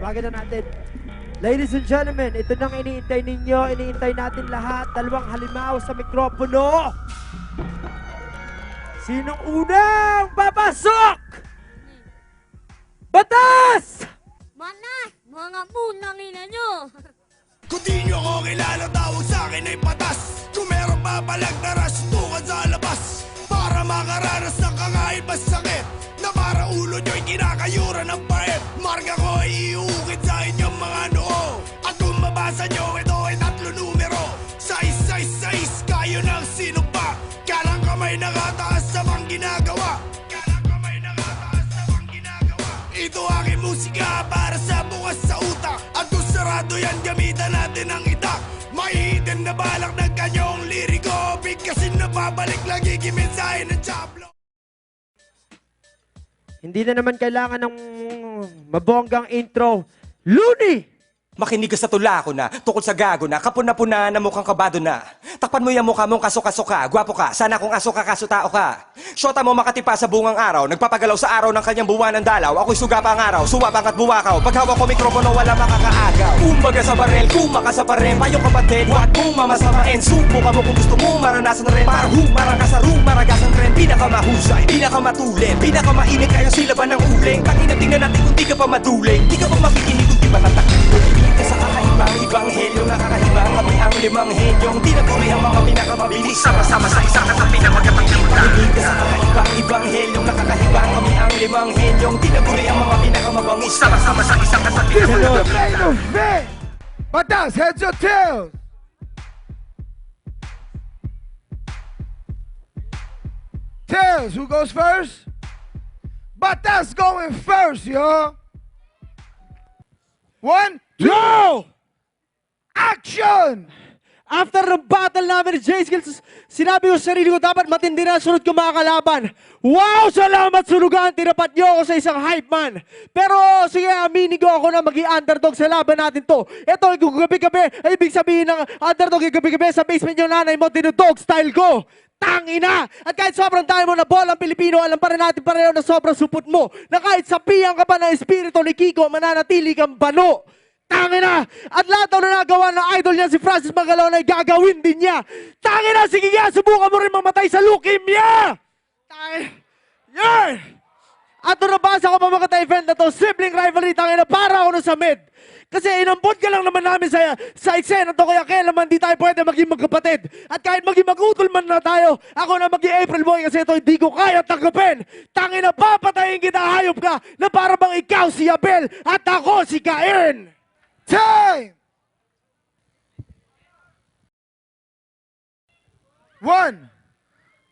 Pakita natin. Ladies and gentlemen, ito nang iniintay ninyo, iniintay natin lahat. Dalawang halimaw sa mikropono. Sinong unang papasok? Batas! Manas! Mga munang ina nyo! Kung di nyo ako kilala, tawag sa akin ay patas. Kung meron pa palagdaras, tukan sa labas. Para makaranas ng kangahit masakit, na para ulo nyo'y kinakayuran ng pait. Marga ko ay iukit sa inyong mga noo. At kung mabasa nyo, ito ay 3 numero. 666, kayo ng sinumpa. Kalang kamay nakataas sa mga ginagawa. Kalang kamay nakataas sa mga ginagawa. Ito aking musika para sa bukas sa utak. At kung sarado yan, gamitan natin ang itak. May hidden na balak ng kanyang liriko. Bigkasin na babalik, lagi gimensahe ng Diablo. Hindi na naman kailangan ng mabonggang intro. Looney! Makinig ka sa tula ko na, tukol sa gago na, kapuna-puna na mukhang kabado na. Takpan mo yung mukha mong kaso-kaso ka, gwapo ka, sana kung aso ka, kaso-tao ka. Shota mo makatipa sa bungang araw, nagpapagalaw sa araw ng kanyang buwan ng dalaw. Ako'y suga pa ang araw, suwabang at buwakaw, paghawak ko mikropono wala makakaagaw. Kumbaga sa barel, kumaka sa parem, payong kapatid, wag mong mamasamain. Subukan mo kung gusto mong maranasan rin, para humara ka sa room, maragasan rin. Pinakamahusay, pinakamatulin, pinakamainit kayang silaban ng uling. Tangina tingnan natin kung di ka pa maduling, di ka pa makikinig kung di pa tatakbo. Sa kakaibang ibanghelyo nakakahiba kami ang 5 henyong tinaguri ang mga pinakamabilis sama-sama sa isang katabi na magkapagkita. Makinig ka sa kakaibang ibanghelyo nakakahiba kami ang 5 henyong tinaguri ang mga pinakamabangis sama-sama sa isang katabi na This is the magkapagkita. main event. Batas, heads or tails? Tails, who goes first? Batas going first, yo. 1, 2, Go! action! After the battle namin ni Jay Skills, sinabi ko sa sarili ko, dapat matindi na sunod ko mga kalaban. Wow! Salamat sunugan! Tinapat niyo ako sa isang hype man. Pero sige, aminin ko ako na maging underdog sa laban natin to. Ito, gabi-gabi, ay ibig sabihin ng underdog, gabi-gabi sa basement yung nanay mo, dinudog style ko. Tangina! At kahit sobrang tayo mo na bola ang Pilipino, alam pa rin natin pareho na sobrang supot mo. Na kahit sapihan ka pa ng espiritu ni Kiko, mananatili kang bano. Tangina! At lahat ng nagawa ng idol niya si Francis Magalon ay gagawin din niya. Tangina! Sige nga! Subukan mo rin mamatay sa leukemia! Tangina! Yan! At nung nabasa ko pa mga event na to, sibling rivalry, tangina, para ako nun sa mid. Kasi inambot ka lang naman namin sa eksena to, kaya kailanman di tayo pwede maging magkapatid. At kahit maging magutol man na tayo, ako na maging April Boy kasi ito hindi ko kaya tanggapin. Tangina, papatayin kita, hayop ka, na para bang ikaw si Abel at ako si Cain. Time! 1,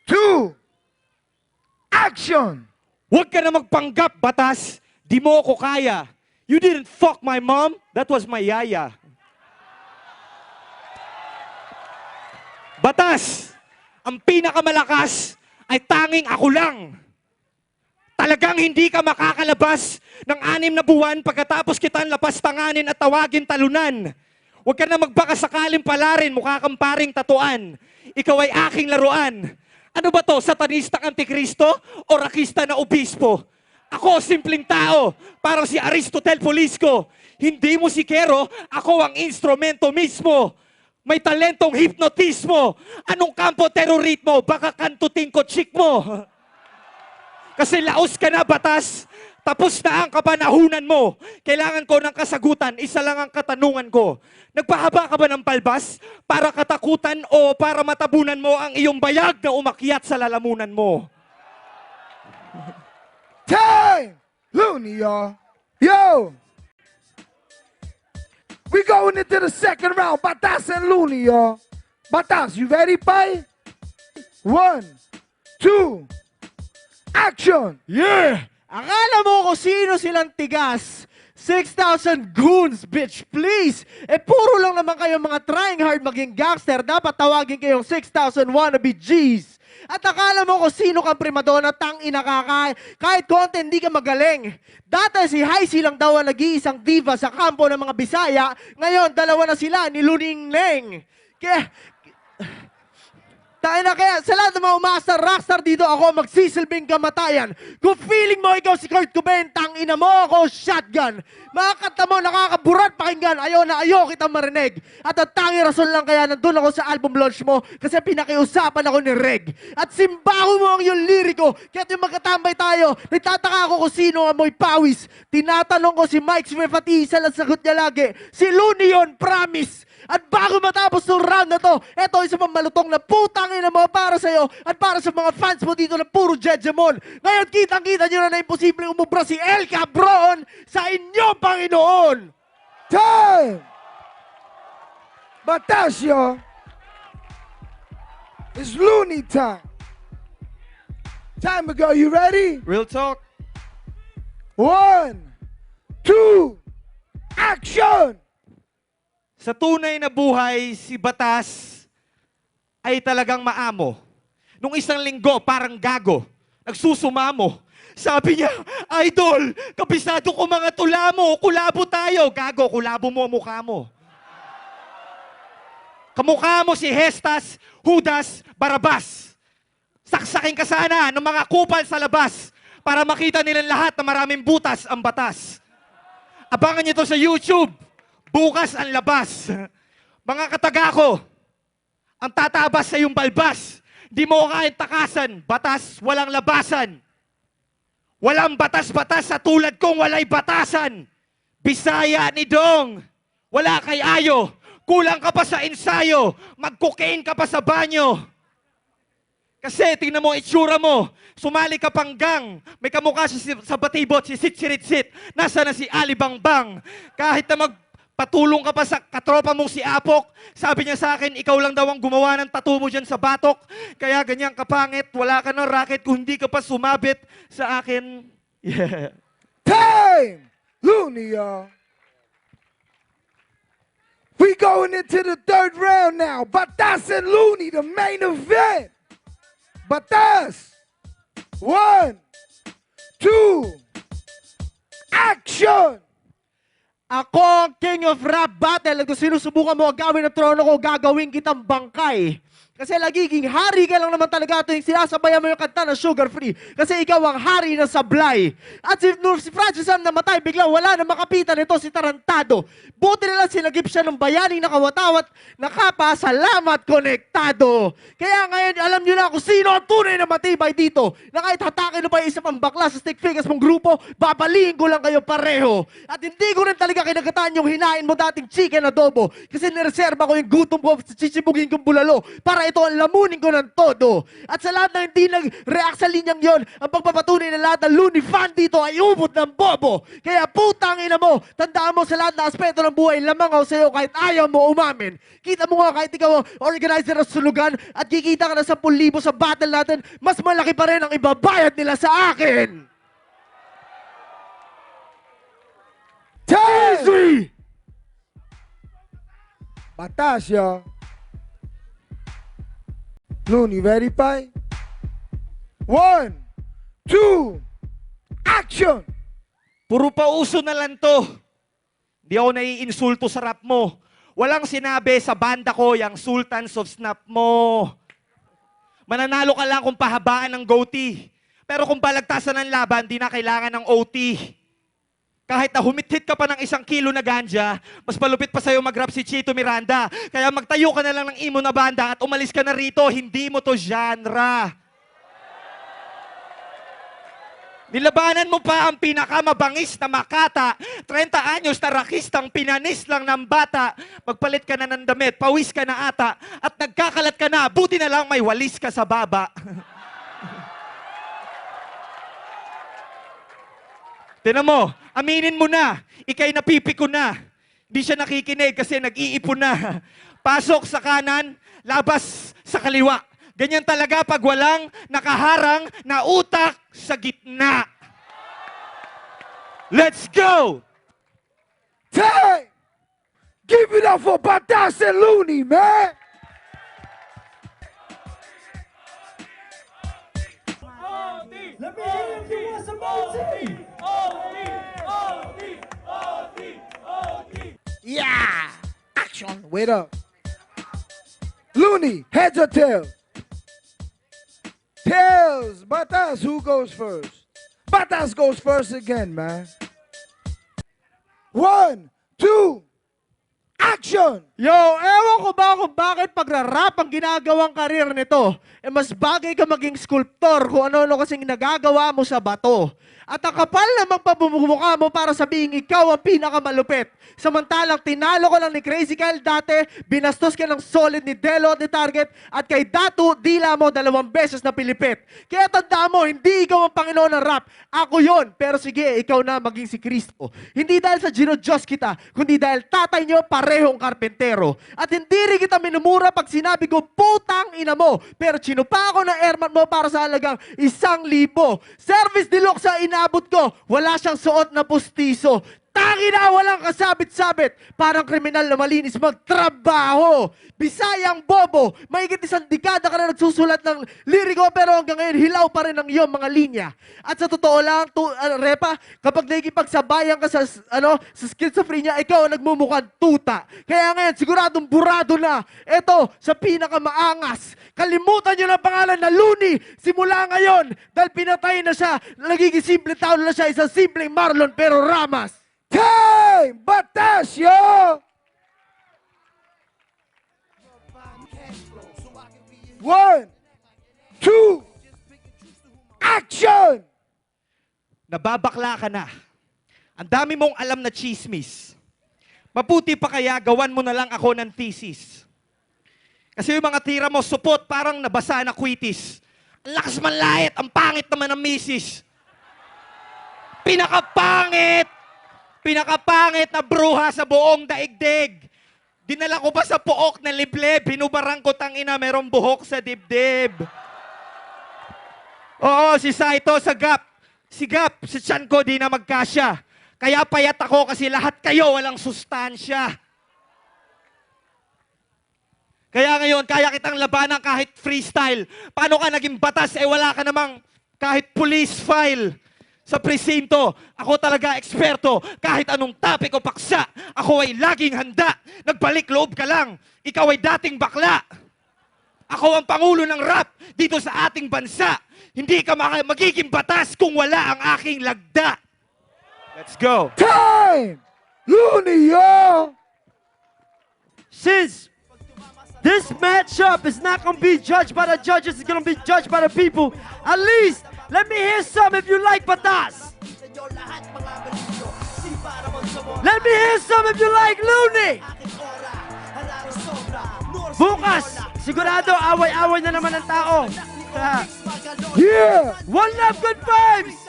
2, action! Huwag ka na magpanggap, Batas. Di mo ako kaya. You didn't fuck my mom. That was my yaya. Batas, ang pinakamalakas ay tanging ako lang. Talagang hindi ka makakalabas ng 6 na buwan pagkatapos kitang lapastanganin at tawagin talunan. Huwag ka na magbakasakaling palarin, mukha kang paring tatuan. Ikaw ay aking laruan. Ano ba to, satanistang antikristo o rakista na obispo? Ako, simpleng tao, parang si Aristotle Polisco. Hindi mo si Kero, ako ang instrumento mismo. May talentong hipnotismo. Anong kampo terroritmo? Baka kantutin ko chick mo. Kasi laos ka na, Batas. Tapos na ang kapanahunan mo. Kailangan ko ng kasagutan. Isa lang ang katanungan ko. Nagpahaba ka ba ng palbas para katakutan o para matabunan mo ang iyong bayag na umakyat sa lalamunan mo? Time! Looney, y'all. Yo! We going into the second round. Batas and Looney, y'all. Batas, you ready, pai? 1, 2, action! Yeah! Akala mo kung sino silang tigas? 6,000 goons, bitch, please! Puro lang naman kayo mga trying hard maging gangster. Dapat tawagin kayong 6,000 wannabe G's. At akala mo kung sino kang primadona, tangina ka, kahit konti hindi ka magaling. Dati si Haisi lang daw ang nag-iisang diva sa kampo ng mga Bisaya. Ngayon, 2 na sila ni Luning Leng. Kaya, Tayo na kaya, sa lahat ng mga umaasa rockstar dito, ako magsisilbing kamatayan. Kung feeling mo ikaw si Kurt Cobain, tangina mo ako, shotgun. Mga kanta mo, nakakaburat pakinggan, ayaw na ayaw kita marinig. At ang tangi rason lang kaya nandun ako sa album launch mo, kasi pinakiusapan ako ni Reg. At simbaho mo ang iyong liriko, kaya yung magkatambay tayo, nagtataka ako kung sino ang amoy pawis. Tinatanong ko si Mike Smith at isa lang sagot niya lagi, si Looney yun, promise. At bago matapos ng round na to, eto isa pang malutong na putang ina mo para sa'yo at para sa mga fans mo dito na puro Jejemon. Ngayon, kitang-kita nyo na imposibleng umubra si El Cabron sa inyong Panginoon. Time! Batasio! It's Looney time. Time to go. You ready? Real talk. 1, 2, action! Sa tunay na buhay, si Batas ay talagang maamo. Nung isang linggo, parang gago. Nagsusumamo. Sabi niya, Idol, kabisado ko mga tula mo. Kulabo tayo. Gago, kulabo mo ang mukha mo. Kamukha mo si Hestas, Judas, Barabas. Saksakin ka sana ng mga kupal sa labas para makita nilang lahat na maraming butas ang batas. Abangan niyo to sa YouTube. Bukas ang labas. Mga kataga ko, ang tatabas sa iyong balbas. Di mo kain takasan, batas walang labasan. Walang batas-batas sa tulad kong walay batasan. Bisaya ni Dong, wala kay Ayo. Kulang ka pa sa ensayo, mag-cocaine ka pa sa banyo. Kasi tingnan mo ang itsura mo, sumali ka panggang, may kamukha sa batibot, si Sitsiritsit, nasa na si Ali Bangbang. Kahit na patulong ka pa sa katropa mong si Apok. Sabi niya sa akin, ikaw lang daw ang gumawa ng tattoo mo dyan sa batok. Kaya ganyan kapangit, wala ka ng racket kung hindi ka pa sumabit sa akin. Yeah. Time! Looney, y'all. We going into the third round now. Batas and Looney, the main event. Batas. 1, 2, action! Ako ang king of rap battle. At kung sinusubukan mo ang gawin ng trono ko, gagawin kitang bangkay. Kasi lagiging hari ka lang naman talaga tuwing sinasabayan mo yung kanta na sugar free. Kasi ikaw ang hari ng sablay. At si Francis Sam namatay, biglang wala na makapitan ito si Tarantado. Buti na lang sinagip siya ng bayaning nakawatawat, nakapa, salamat, konektado. Kaya ngayon, alam nyo na kung sino ang tunay na matibay dito. Na kahit hatakin mo pa yung isa pang bakla sa stick figures mong grupo, babaliin ko lang kayo pareho. At hindi ko rin talaga kinagataan yung hinain mo dating chicken adobo. Kasi nireserba ko yung gutom ko sa chichibugin kong bulalo para ito ang lamunin ko ng todo. At sa lahat ng hindi nag-react sa linyang yon, ang pagpapatunay na lahat ng Looney fan dito ay ubod ng bobo. Kaya putang ina mo, tandaan mo sa lahat ng aspeto ng buhay, lamang ako sa'yo kahit ayaw mo umamin. Kita mo nga kahit ikaw ang organizer ng sulugan at kikita ka na 10,000 sa battle natin, mas malaki pa rin ang ibabayad nila sa akin. Easy! Batas, y'all. Looney, ready, pai? 1, 2, action! Puro pauso na lang to. Di ako naiinsulto sa rap mo. Walang sinabi sa banda ko yung Sultans of Snap mo. Mananalo ka lang kung pahabaan ng goatee. Pero kung palagtasan ng laban, di na kailangan ng OT. Kahit na humit-hit ka pa ng 1 kilo na ganja, mas malupit pa sa'yo mag-rap si Chito Miranda. Kaya magtayo ka na lang ng imo na banda at umalis ka na rito, hindi mo to genre. Nilabanan mo pa ang pinakamabangis na makata. 30 anyos na rakistang pinanis lang ng bata. Magpalit ka na ng damit, pawis ka na ata, at nagkakalat ka na, buti na lang may walis ka sa baba. Tinan mo, aminin mo na, ikay napipiko na. Di siya nakikinig kasi nag-iipon na. Pasok sa kanan, labas sa kaliwa. Ganyan talaga pag walang nakaharang na utak sa gitna. Let's go! Time! Give it up for Batas and Looney, man! Yeah! Action! Wait up. Looney, heads or tails? Tails, Batas, who goes first? Batas goes first again, man. 1, 2, action! Yo, ewan ko ba kung bakit pagra-rap ang ginagawang karir nito. Mas bagay ka maging sculptor kung ano-ano kasing nagagawa mo sa bato. At ang kapal namang pabumukha mo para sabihing ikaw ang pinakamalupit. Samantalang tinalo ko lang ni Crazy Kyle dati, binastos ka ng solid ni Delo at ni Target, at kay Datu, dila mo 2 beses na pilipit. Kaya tandaan mo, hindi ikaw ang Panginoon ng rap. Ako yon. Pero sige, ikaw na maging si Kristo. Hindi dahil sa Diyos kita, kundi dahil tatay nyo parehong karpentero. At hindi rin kita minumura pag sinabi ko, putang ina mo. Pero chinupa ako ng airmat mo para sa halagang 1,000. Service deluxe sa inabot ko, wala siyang suot na pustiso. Tangi na walang kasabit-sabit. Parang kriminal na malinis magtrabaho. Bisayang bobo. Mahigit 1 dekada ka na nagsusulat ng liriko pero hanggang ngayon hilaw pa rin ang iyong mga linya. At sa totoo lang, Repa, kapag nakikipagsabayan ka sa schizophrenia, ikaw ang nagmumukhang tuta. Kaya ngayon, siguradong burado na. Ito, sa pinakamaangas. Kalimutan nyo ng pangalan na Looney simula ngayon dahil pinatay na siya. Nagiging simple tao na siya, isang simpleng Marlon pero Ramas. Time! Batas, yo! One, two, action! Nababakla ka na. Ang dami mong alam na chismis. Mabuti pa kaya gawan mo na lang ako ng thesis. Kasi yung mga tira mo, supot, parang nabasa na kwitis. Ang lakas manlait, ang pangit naman ng misis. Pinakapangit! Pinakapangit na bruha sa buong daigdig. Dinala ko pa sa pook na liblib. Binubarang ko tangina, merong buhok sa dibdib. Oo, si Saito sa Gap. Si Gap, si tiyan ko di na magkasya. Kaya payat ako kasi lahat kayo walang sustansya. Kaya ngayon, kaya kitang labanan kahit freestyle. Paano ka naging batas? Wala ka namang kahit police file. Sa presinto, ako talaga eksperto. Kahit anong topic o paksa, ako ay laging handa. Nagbalik loob ka lang, ikaw ay dating bakla. Ako ang pangulo ng rap dito sa ating bansa. Hindi ka magiging batas kung wala ang aking lagda. Let's go. Time! Looney, yo! Since this matchup is not going to be judged by the judges, it's going to be judged by the people. At least, let me hear some if you like Batas. Let me hear some if you like Looney. Bukas, sigurado away-away na naman ang tao. Yeah! One Love, Good Vibes.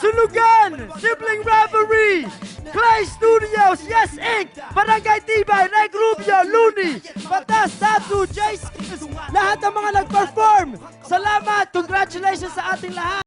Sulugan, Sibling Revelry, Clay Studios, Yes Inc., Barangay Tibay, Reg Rubio, Looney, Batas, Datu, Jace, lahat ng mga nag-perform. Salamat, congratulations sa ating lahat.